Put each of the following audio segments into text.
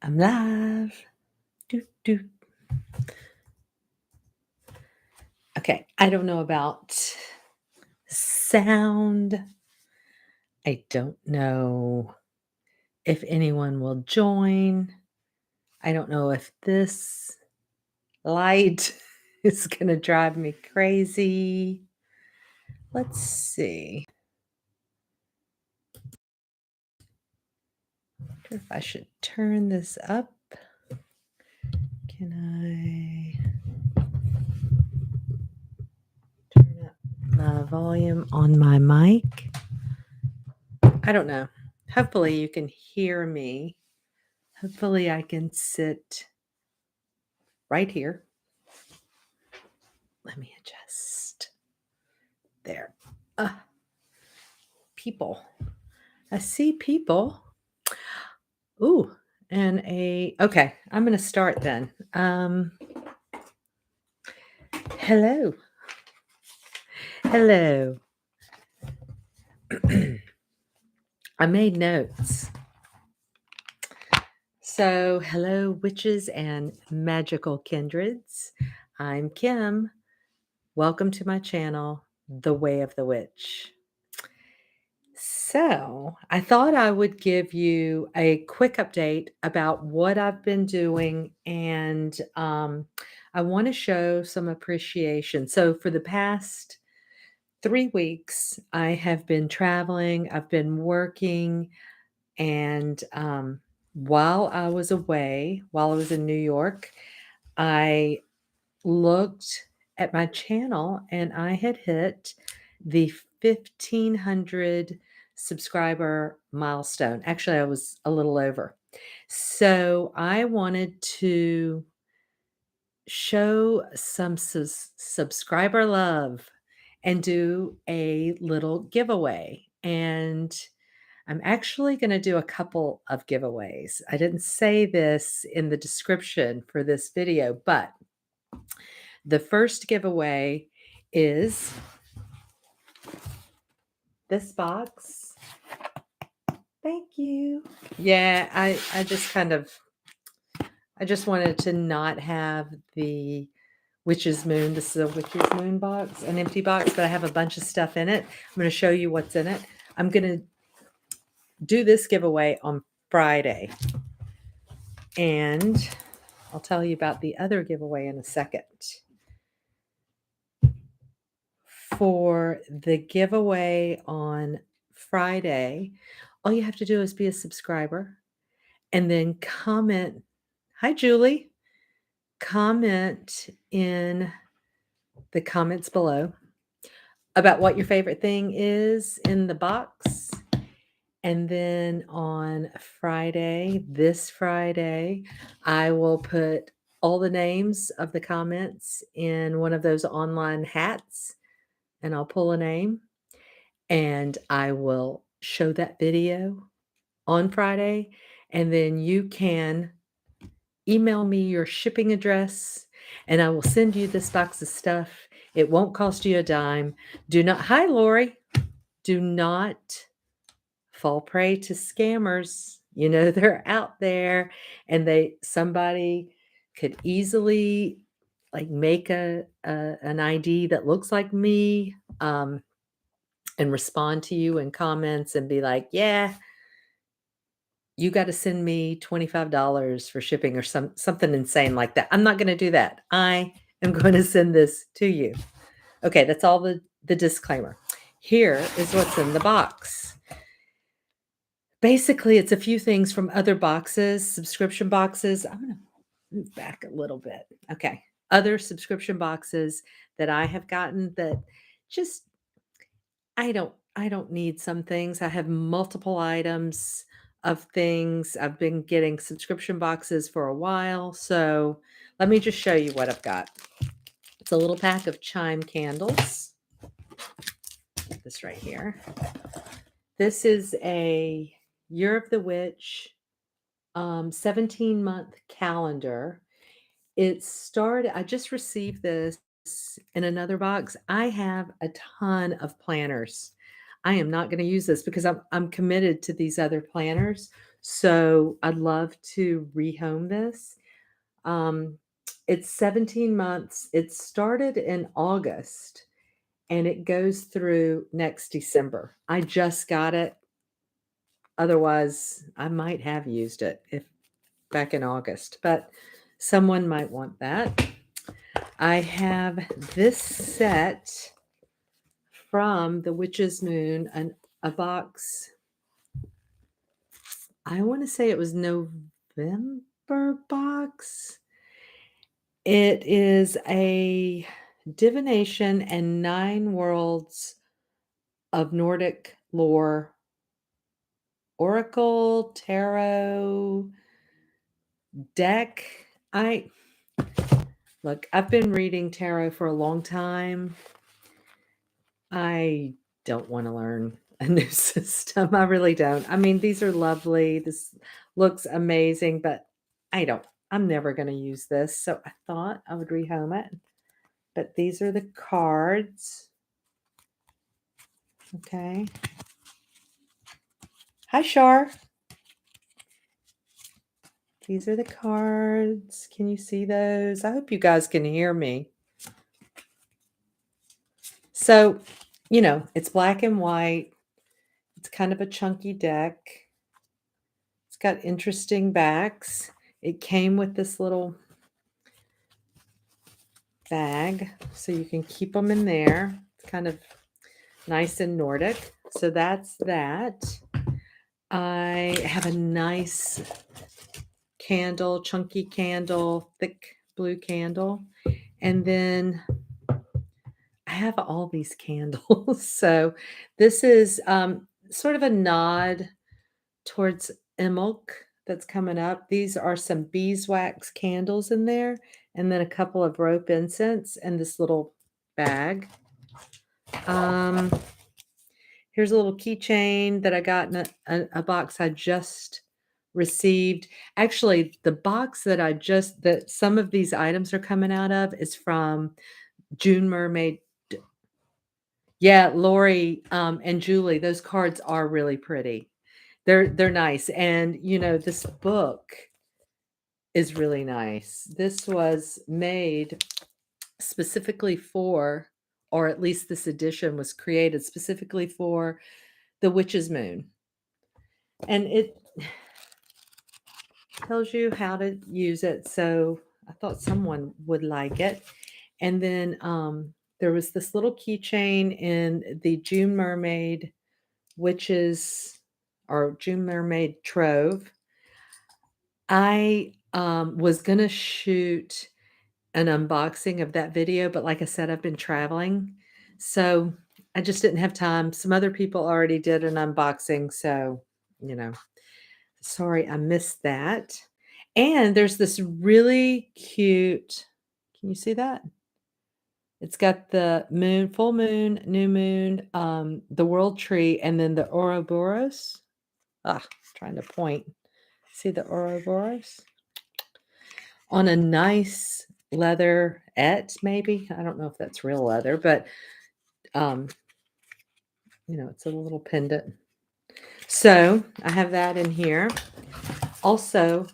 I'm live. Doot, doot. Okay, I don't know about sound. I don't know if anyone will join. I don't know if this light is going to drive me crazy. Let's see. I wonder if I should turn this up. Can I turn up my volume on my mic? I don't know. Hopefully you can hear me. Hopefully I can sit right here. Let me adjust. There. People. I see people. Ooh, and okay, I'm going to start then. Hello. Hello. I made notes. So, hello, witches and magical kindreds. I'm Kim. Welcome to my channel, The Way of the Witch. So, I thought I would give you a quick update about what I've been doing, and I want to show some appreciation. So, for the past 3 weeks, I have been traveling, I've been working, and while I was away, while I was in New York, I looked at my channel and I had hit the 1,500 subscriber milestone. Actually, I was a little over. So I wanted to show some subscriber love and do a little giveaway. And I'm actually going to do a couple of giveaways. I didn't say this in the description for this video, but the first giveaway is this box. Thank you. Yeah, I just I just wanted to not have the Witch's Moon. This is a Witch's Moon box, an empty box, but I have a bunch of stuff in it. I'm going to show you what's in it. I'm going to do this giveaway on Friday, and I'll tell you about the other giveaway in a second. For the giveaway on Friday, all you have to do is be a subscriber and then comment. Hi, Julie. Comment in the comments below about what your favorite thing is in the box. And then on Friday, this Friday, I will put all the names of the comments in one of those online hats, and I'll pull a name and I will show that video on Friday. And then you can email me your shipping address and I will send you this box of stuff. It won't cost you a dime. Hi, Lori. Do not fall prey to scammers. You know, they're out there and somebody could easily like make an ID that looks like me, and respond to you in comments and be like, yeah, you got to send me $25 for shipping or something insane like that. I'm not going to do that. I am going to send this to you. Okay, that's all the disclaimer. Here is what's in the box. Basically, it's a few things from other boxes, subscription boxes. I'm going to move back a little bit. Okay. Other subscription boxes that I have gotten that just I don't need some things. I have multiple items of things. I've been getting subscription boxes for a while. So let me just show you what I've got. It's a little pack of chime candles. This right here. This is a Year of the Witch 17-month calendar. I just received this in another box. I have a ton of planners. I am not going to use this because I'm committed to these other planners. So I'd love to rehome this. Um, it's 17 months. It started in August and it goes through next December. I just got it. Otherwise, I might have used it if back in August, but someone might want that. I have this set from the Witch's Moon, a box. I want to say it was November box. It is a divination and 9 worlds of Nordic lore, oracle, tarot deck. I look, I've been reading tarot for a long time. I don't want to learn a new system. I really don't. I mean, these are lovely. This looks amazing, but I'm never going to use this. So I thought I would rehome it. But these are the cards. Okay. Hi, Shar. These are the cards. Can you see those? I hope you guys can hear me. So, it's black and white. It's kind of a chunky deck. It's got interesting backs. It came with this little bag, so you can keep them in there. It's kind of nice and Nordic. So that's that. I have a nice candle, chunky candle, thick blue candle. And then I have all these candles. So this is sort of a nod towards Imbolc that's coming up. These are some beeswax candles in there, and then a couple of rope incense and this little bag. Here's a little keychain that I got in a box I just received. Actually, the box that some of these items are coming out of is from June Mermaid. Yeah, Lori and Julie, those cards are really pretty. They're nice. And this book is really nice. This was made specifically for, or at least this edition was created specifically for the Witch's Moon. And it tells you how to use it. So I thought someone would like it. And then there was this little keychain in the June Mermaid Witches or June Mermaid Trove. I was going to shoot an unboxing of that video, but like I said, I've been traveling. So I just didn't have time. Some other people already did an unboxing. So, sorry, I missed that. And there's this really cute, can you see that? It's got the moon, full moon, new moon, the world tree, and then the Ouroboros. Trying to point. See the Ouroboros? On a nice leatherette, maybe. I don't know if that's real leather, but it's a little pendant. So I have that in here. Also,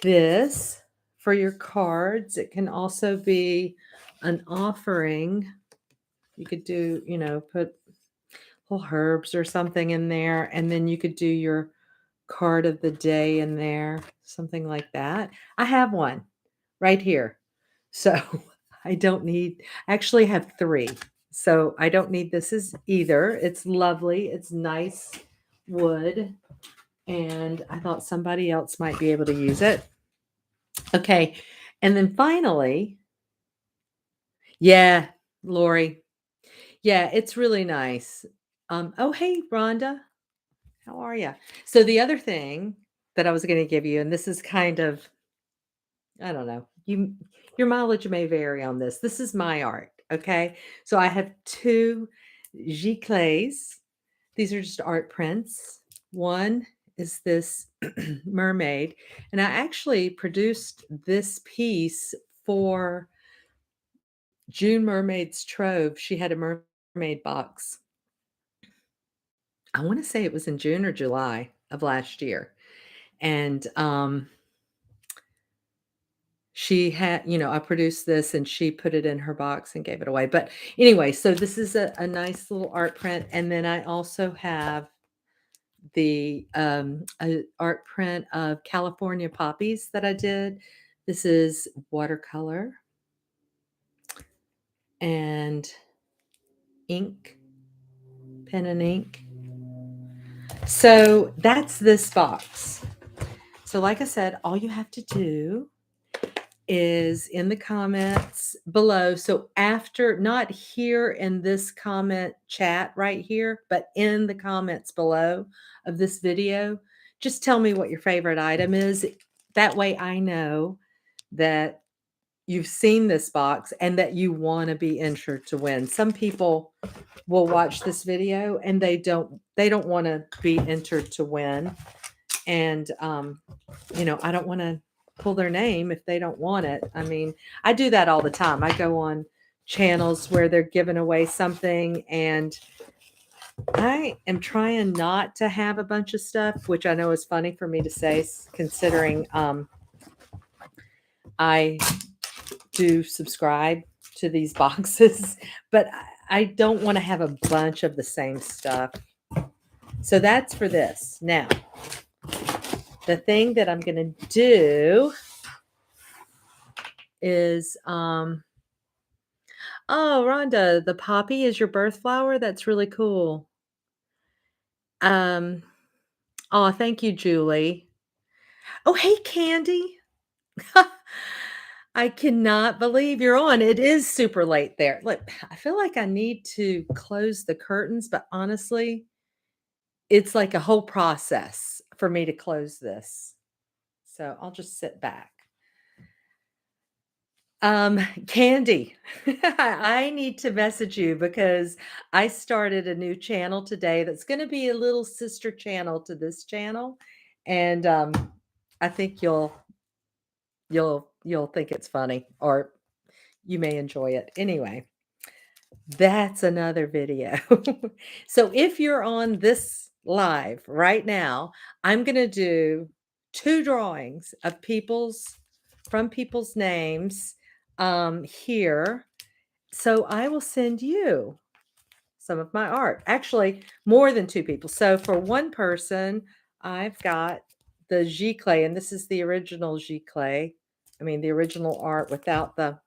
this for your cards. It can also be an offering. You could do, put little herbs or something in there, and then you could do your card of the day in there, something like that. I have one right here. So I actually have 3. So I don't need this as either. It's lovely. It's nice wood. And I thought somebody else might be able to use it. Okay. And then finally, yeah, Lori. Yeah, it's really nice. Oh, hey, Rhonda. How are you? So the other thing that I was going to give you, and this is kind of, I don't know, your mileage may vary on this. This is my art. Okay. So I have 2 giclées. These are just art prints. One is this mermaid, and I actually produced this piece for June Mermaid's Trove. She had a mermaid box. I wanna say it was in June or July of last year, and, she had I produced this and she put it in her box and gave it away, but anyway, so this is a nice little art print, and then I also have the, a art print of California poppies that I did. This is watercolor and ink, pen and ink. So that's this box. So like I said, all you have to do is in the comments below. So after, not here in this comment chat right here, but in the comments below of this video, just tell me what your favorite item is. That way I know that you've seen this box and that you want to be entered to win. Some people will watch this video and they don't want to be entered to win. And I don't want to pull their name if they don't want it. I mean, I do that all the time. I go on channels where they're giving away something, and I am trying not to have a bunch of stuff, which I know is funny for me to say, considering I do subscribe to these boxes, but I don't want to have a bunch of the same stuff. So that's for this. Now, the thing that I'm going to do is, oh, Rhonda, the poppy is your birth flower? That's really cool. Oh, thank you, Julie. Oh, hey, Candy. I cannot believe you're on. It is super late there. Look, I feel like I need to close the curtains, but honestly, it's like a whole process for me to close this. So I'll just sit back. Candy, I need to message you because I started a new channel today that's going to be a little sister channel to this channel, and I think you'll think it's funny, or you may enjoy it. Anyway, that's another video. So if you're on this live right now, I'm going to do 2 drawings of people's names here. So I will send you some of my art. Actually, more than 2 people. So for one person, I've got the giclée, and this is the original giclée. I mean, the original art without the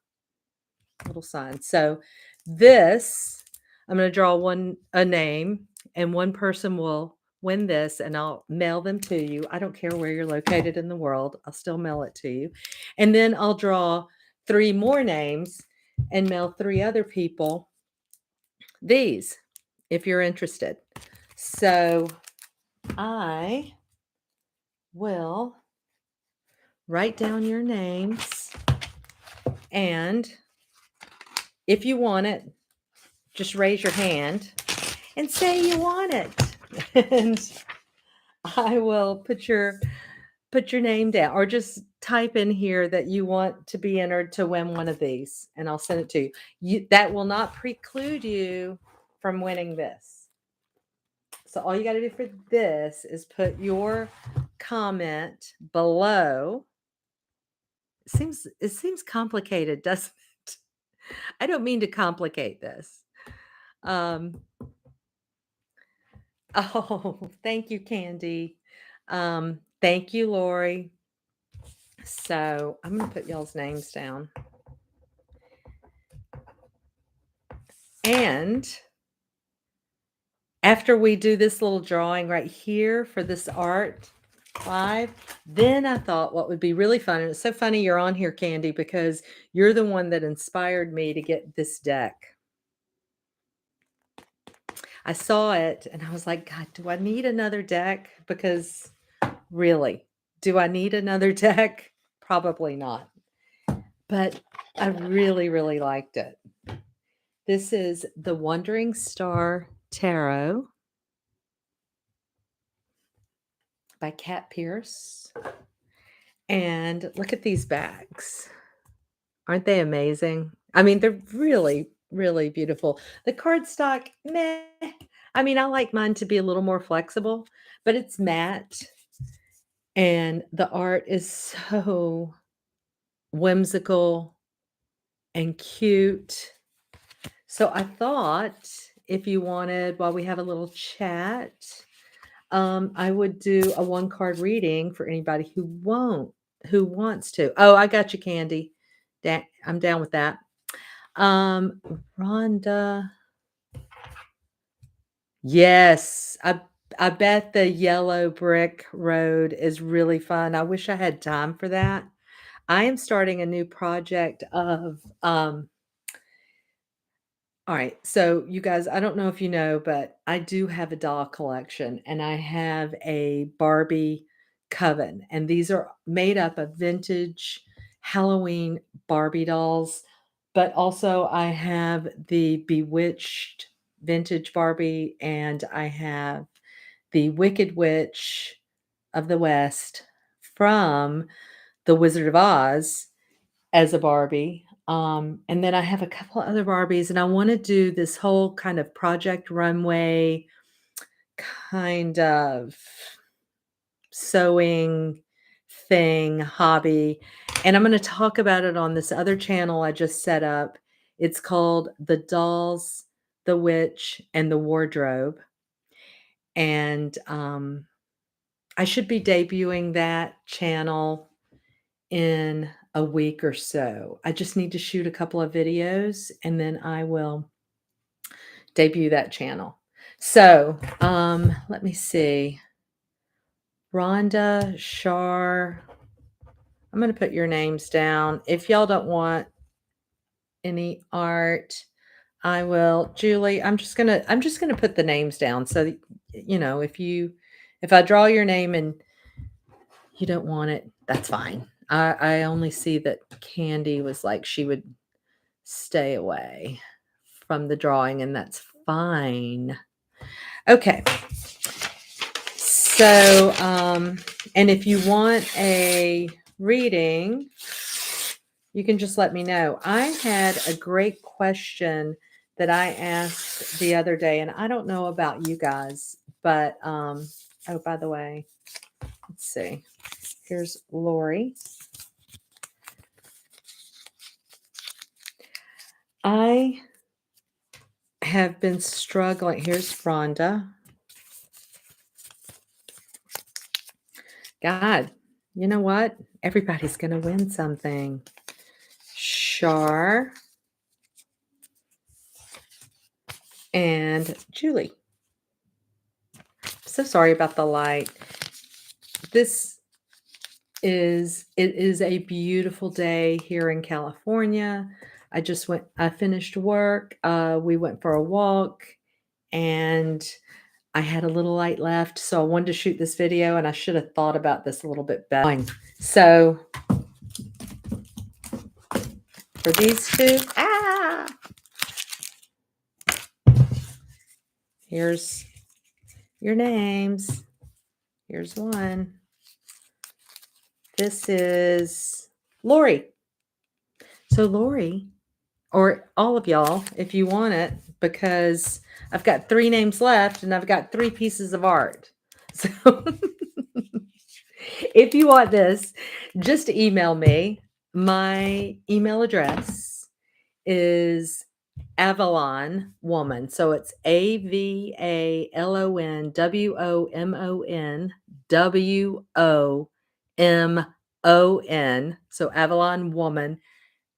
little sign. So this, I'm going to draw a name, and one person will win this, and I'll mail them to you. I don't care where you're located in the world. I'll still mail it to you. And then I'll draw 3 more names and mail 3 other people these, if you're interested. So I will write down your names, and if you want it, just raise your hand and say you want it. And I will put your name down, or just type in here that you want to be entered to win one of these, and I'll send it to you. That will not preclude you from winning this. So all you got to do for this is put your comment below. It seems complicated, doesn't it? I don't mean to complicate this. Oh, thank you, Candy. Thank you, Lori. So I'm going to put y'all's names down. And after we do this little drawing right here for this art live, then I thought what would be really fun, and it's so funny you're on here, Candy, because you're the one that inspired me to get this deck. I saw it and I was like, God, do I need another deck? Because really, do I need another deck? Probably not. But I really, really liked it. This is the Wandering Star Tarot by Kat Pierce. And look at these bags. Aren't they amazing? I mean, they're really, really beautiful. The cardstock, meh. I mean, I like mine to be a little more flexible, but it's matte and the art is so whimsical and cute. So I thought if you wanted, while we have a little chat, I would do a one card reading for anybody who wants to. Oh, I got you, Candy. I'm down with that. Um, Rhonda. Yes, I bet the yellow brick road is really fun. I wish I had time for that. I am starting a new project of all right, so you guys, I don't know if you know, but I do have a doll collection and I have a Barbie coven, and these are made up of vintage Halloween Barbie dolls, but also I have the Bewitched vintage Barbie and I have the Wicked Witch of the West from The Wizard of Oz as a Barbie. And then I have a couple of other Barbies, and I want to do this whole kind of Project Runway kind of sewing thing, hobby. And I'm going to talk about it on this other channel I just set up. It's called The Dolls, the Witch, and the Wardrobe. And I should be debuting that channel in a week or so. I just need to shoot a couple of videos and then I will debut that channel. So, let me see. Rhonda, Shar, I'm going to put your names down. If y'all don't want any art, I will. Julie, I'm just going to put the names down so that, if I draw your name and you don't want it, that's fine. I only see that Candy was like she would stay away from the drawing, and that's fine. Okay. So, and if you want a reading, you can just let me know. I had a great question that I asked the other day, and I don't know about you guys, but oh, by the way, let's see. Here's Lori. I have been struggling. Here's Rhonda. God, you know what? Everybody's going to win something. Shar and Julie. So sorry about the light. It is a beautiful day here in California. I finished work. We went for a walk and I had a little light left. So I wanted to shoot this video and I should have thought about this a little bit better. So for these two, here's your names. Here's one. This is Lori. So Lori, or all of y'all, if you want it, because I've got 3 names left and I've got 3 pieces of art. So if you want this, just email me. My email address is Avalon Woman. So it's AVALONWOMON. So Avalon Woman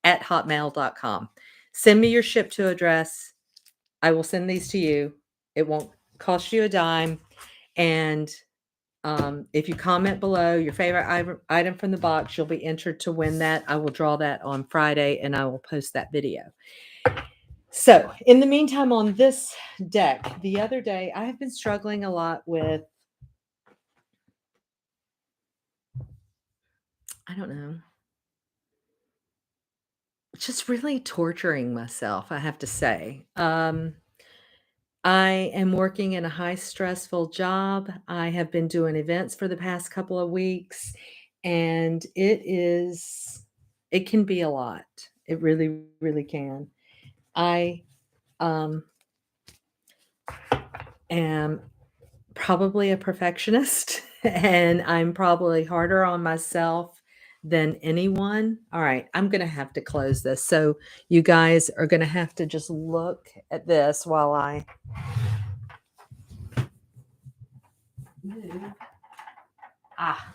at hotmail.com. Send me your ship to address. I will send these to you. It won't cost you a dime. And if you comment below your favorite item from the box, you'll be entered to win that. I will draw that on Friday and I will post that video. So in the meantime, on this deck, the other day, I have been struggling a lot with, I don't know, just really torturing myself, I have to say. I am working in a high stressful job. I have been doing events for the past couple of weeks, and it can be a lot. It really, really can. I am am probably a perfectionist and I'm probably harder on myself than anyone. All right, I'm going to have to close this. So you guys are going to have to just look at this while I move. Ah,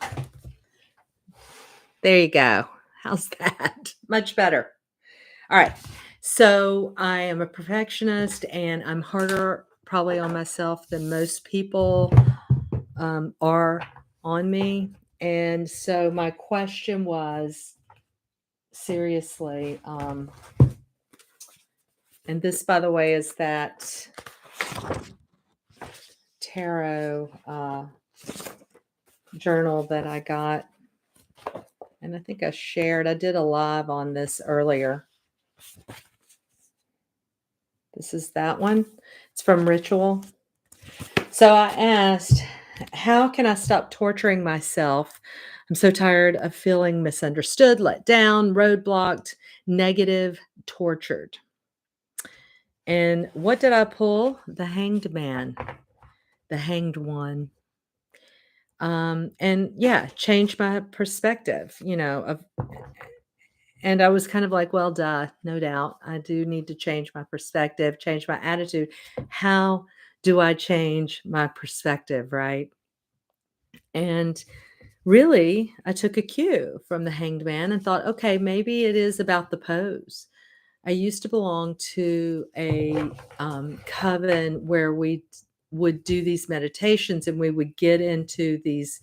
there you go. How's that? Much better. All right. So I am a perfectionist and I'm harder probably on myself than most people are on me. And so my question was seriously, and this, by the way, is that tarot journal that I got. And I think I did a live on this earlier. This is that one. It's from Ritual. So I asked, how can I stop torturing myself? I'm so tired of feeling misunderstood, let down, roadblocked, negative, tortured. And what did I pull? The Hanged Man, the Hanged One. And yeah, change my perspective, and I was kind of like, well, duh, no doubt. I do need to change my perspective, change my attitude. How do I change my perspective, right? And really, I took a cue from the Hanged Man and thought, okay, maybe it is about the pose. I used to belong to a coven where we would do these meditations and we would get into these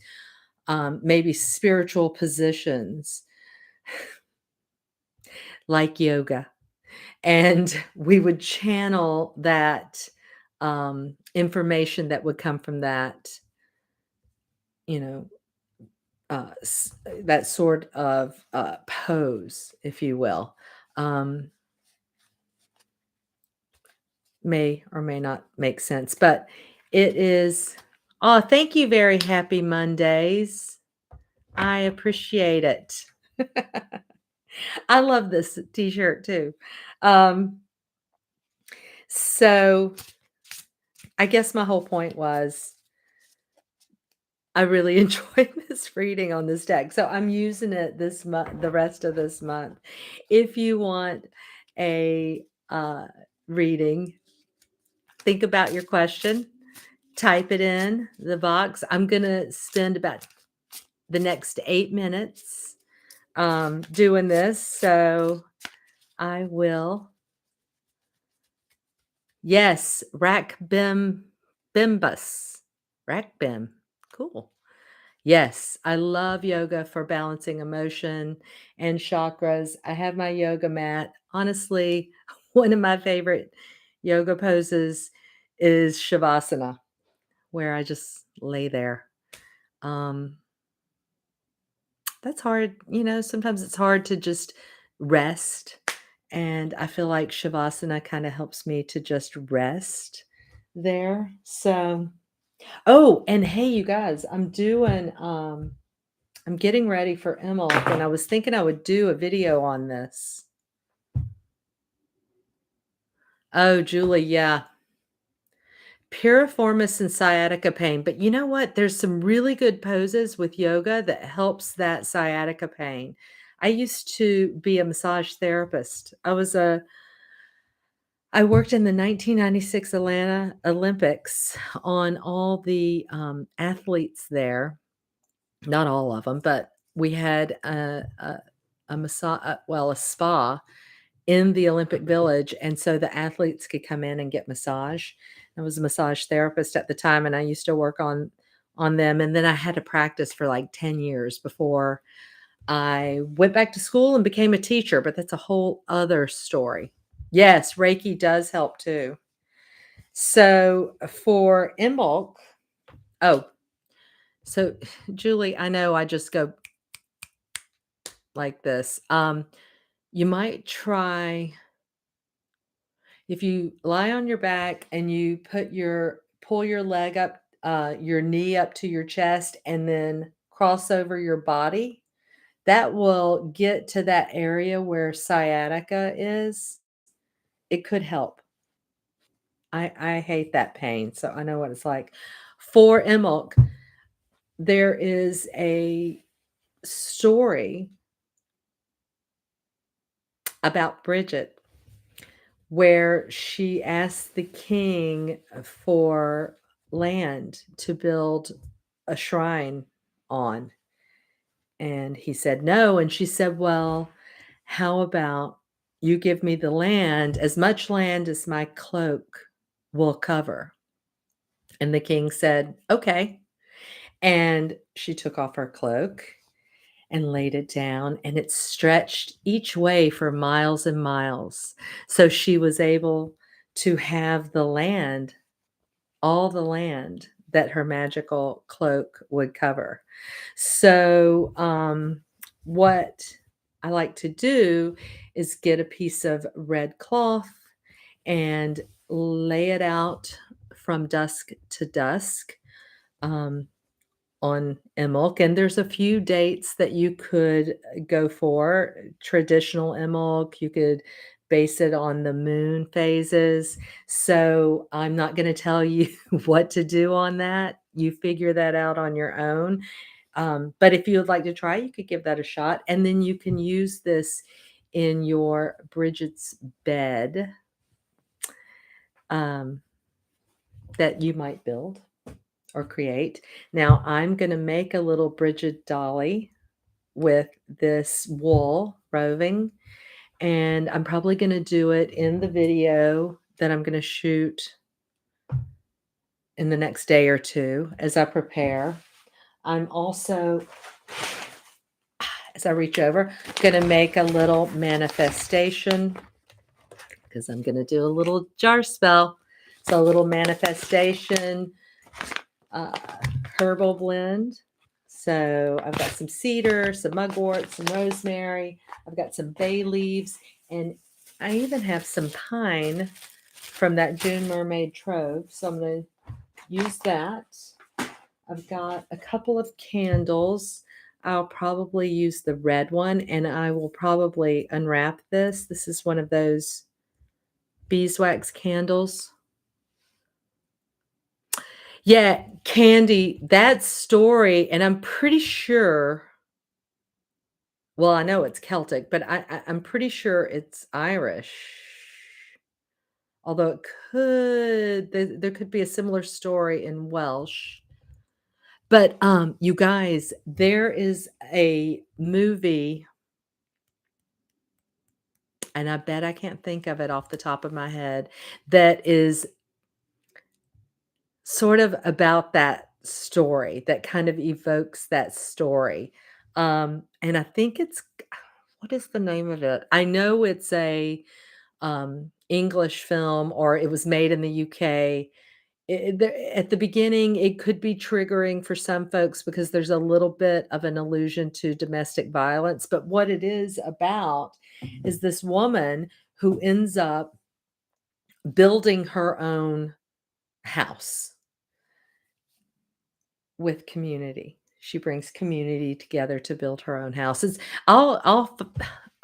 maybe spiritual positions like yoga. And we would channel that information that would come from that, you know, that sort of pose, if you will. Um, may or may not make sense, but it is. Oh, thank you. Very happy Mondays. I appreciate it. I love this t-shirt too. Um, so I guess my whole point was I really enjoyed this reading on this deck. So I'm using it this month, the rest of this month. If you want a reading, think about your question, type it in the box. I'm going to spend about the next 8 minutes doing this. So I will. Yes, rack bim bimbus. Rack bim. Cool. Yes, I love yoga for balancing emotion and chakras. I have my yoga mat. Honestly, one of my favorite yoga poses is Shavasana, where I just lay there. Um, that's hard. Sometimes it's hard to just rest. And I feel like Shavasana kind of helps me to just rest there. So, oh, and hey, you guys, I'm getting ready for Imbolc, and I was thinking I would do a video on this. Oh, Julie, yeah. Piriformis and sciatica pain. But you know what? There's some really good poses with yoga that helps that sciatica pain. I used to be a massage therapist. I worked in the 1996 Atlanta Olympics on all the athletes there. Not all of them, but we had a massage, well, a spa in the Olympic Village, and so the athletes could come in and get massage. I was a massage therapist at the time, and I used to work on them, and then I had to practice for like 10 years before I went back to school and became a teacher, but that's a whole other story. Yes, Reiki does help too. So for Imbolc, oh, so Julie, I know I just go like this. You might try if you lie on your back and you pull your leg up, your knee up to your chest and then cross over your body, that will get to that area where sciatica is. It could help. I hate that pain, so I know what it's like. For Imbolc, there is a story about Brigid where she asked the king for land to build a shrine on, and he said no, and she said, "Well, how about you give me the land, as much land as my cloak will cover?" And the king said, "Okay." And she took off her cloak and laid it down, and it stretched each way for miles and miles. So she was able to have the land, all the land that her magical cloak would cover. So, what I like to do is get a piece of red cloth and lay it out from dusk to dusk. Um, on Imbolc, and there's a few dates that you could go for. Traditional Imbolc, you could base it on the moon phases. So I'm not going to tell you what to do on that. You figure that out on your own. But if you would like to try, you could give that a shot. And then you can use this in your Bridget's bed um, that you might build or create. Now I'm going to make a little Bridget dolly with this wool roving, and I'm probably going to do it in the video that I'm going to shoot in the next day or two as I prepare. I'm also, as I reach over, going to make a little manifestation because I'm going to do a little jar spell. So a little manifestation uh, herbal blend. So I've got some cedar, some mugwort, some rosemary. I've got some bay leaves, and I even have some pine from that June Mermaid Trove. So I'm going to use that. I've got a couple of candles. I'll probably use the red one, and I will probably unwrap this. This is one of those beeswax candles. Yeah, Candy, that story, and I'm pretty sure, well, I know it's Celtic, but I'm pretty sure it's Irish. Although it could there could be a similar story in Welsh. But, you guys, there is a movie, and I bet I can't think of it off the top of my head, that is sort of about that story, that kind of evokes that story. And I think it's what is the name of it? I know it's a, English film, or it was made in the UK. At the beginning, it could be triggering for some folks because there's a little bit of an allusion to domestic violence, but what it is about is this woman who ends up building her own house with community. She brings community together to build her own houses.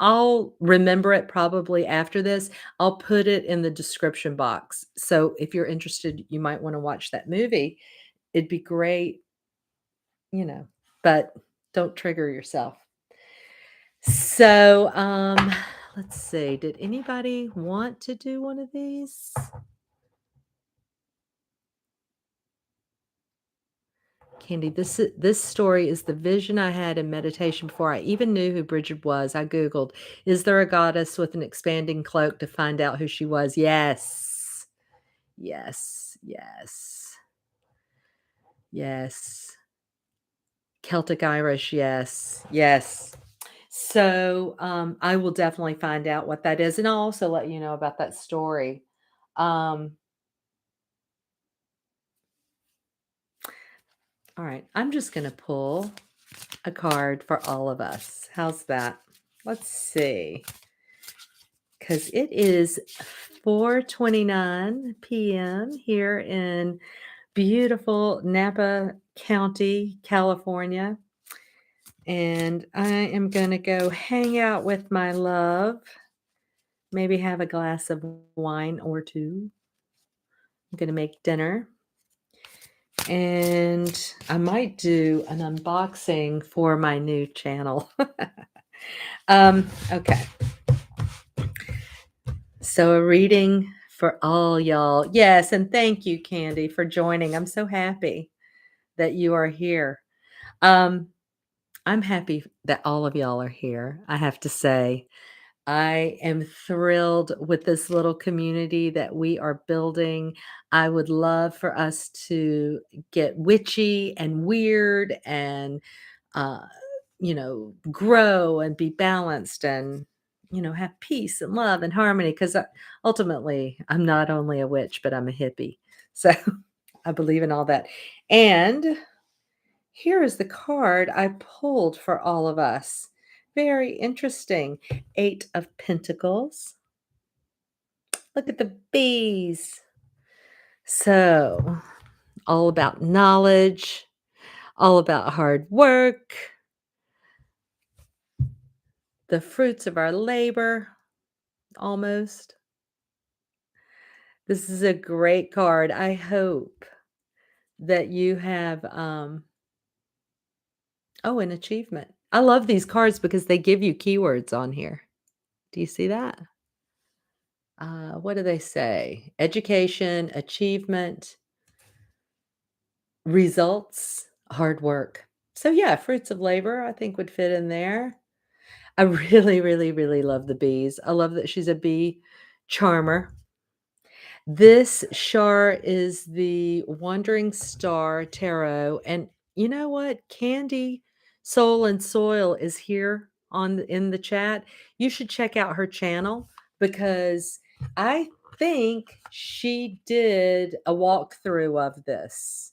I'll remember it probably after this. I'll put it in the description box. So if you're interested, you might wanna watch that movie. It'd be great, you know, but don't trigger yourself. So, let's see. Did anybody want to do one of these? Candy, this story is the vision I had in meditation before I even knew who Brigid was. I Googled, "Is there a goddess with an expanding cloak?" to find out who she was. Yes. Yes. Yes. Yes. Celtic Irish. Yes. Yes. So, I will definitely find out what that is, and I'll also let you know about that story. Um, all right. I'm just gonna pull a card for all of us. How's that? Let's see. Because it is 4:29 p.m. here in beautiful Napa County, California. And I am going to go hang out with my love, maybe have a glass of wine or two. I'm gonna make dinner, and I might do an unboxing for my new channel. Okay. So a reading for all y'all. Yes, and thank you, Candy, for joining. I'm so happy that you are here. Um, I'm happy that all of y'all are here. I have to say, I am thrilled with this little community that we are building. I would love for us to get witchy and weird and uh, grow and be balanced and, have peace and love and harmony. Because ultimately, I'm not only a witch, but I'm a hippie. So I believe in all that. And here is the card I pulled for all of us. Very interesting. 8 of Pentacles. Look at the bees. So, all about knowledge, all about hard work, the fruits of our labor, almost. This is a great card. I hope that you have, an achievement. I love these cards because they give you keywords on here. Do you see that? What do they say? Education, achievement, results, hard work. So, yeah, fruits of labor, I think would fit in there. I really, really, really love the bees. I love that she's a bee charmer. This Shar is the Wandering Star Tarot, and you know what? Candy Soul and Soil is here in the chat. You should check out her channel because I think she did a walkthrough of this,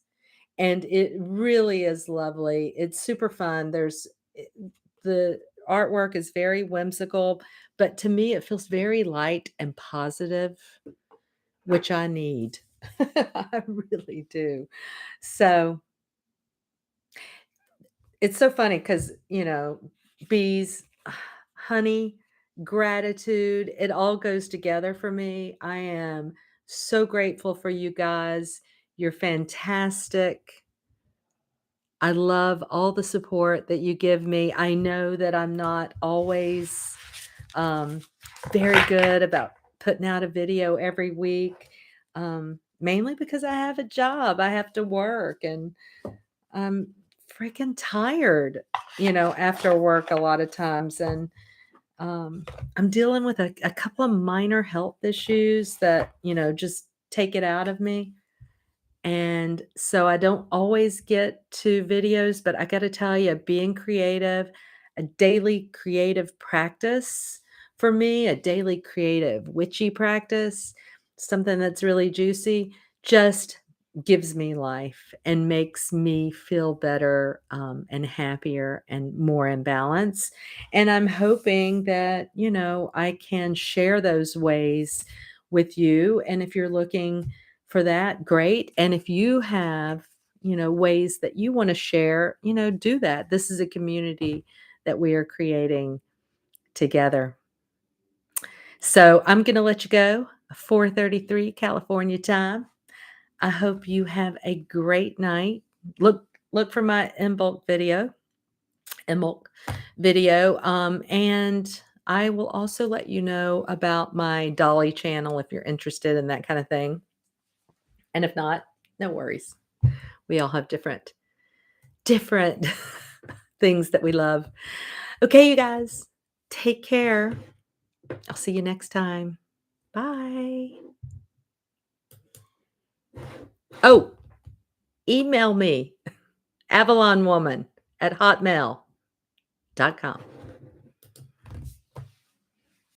and it really is lovely. It's super fun. The artwork is very whimsical, but to me, it feels very light and positive, which I need. I really do. So it's so funny because, bees, honey, gratitude, it all goes together for me. I am so grateful for you guys. You're fantastic. I love all the support that you give me. I know that I'm not always um, very good about putting out a video every week, mainly because I have a job. I have to work and I'm freaking tired, after work a lot of times. And I'm dealing with a couple of minor health issues that, just take it out of me. And so I don't always get to videos, but I got to tell you, being creative, a daily creative practice for me, a daily creative witchy practice, something that's really juicy, just gives me life and makes me feel better and happier and more in balance. And I'm hoping that, I can share those ways with you. And if you're looking for that, great. And if you have, ways that you want to share, do that. This is a community that we are creating together. So I'm going to let you go. 4:33 California time. I hope you have a great night. Look for my Imbolc video, and I will also let you know about my Dolly channel if you're interested in that kind of thing. And if not, no worries. We all have different things that we love. Okay, you guys, take care. I'll see you next time. Bye. Oh, email me, avalonwoman@hotmail.com.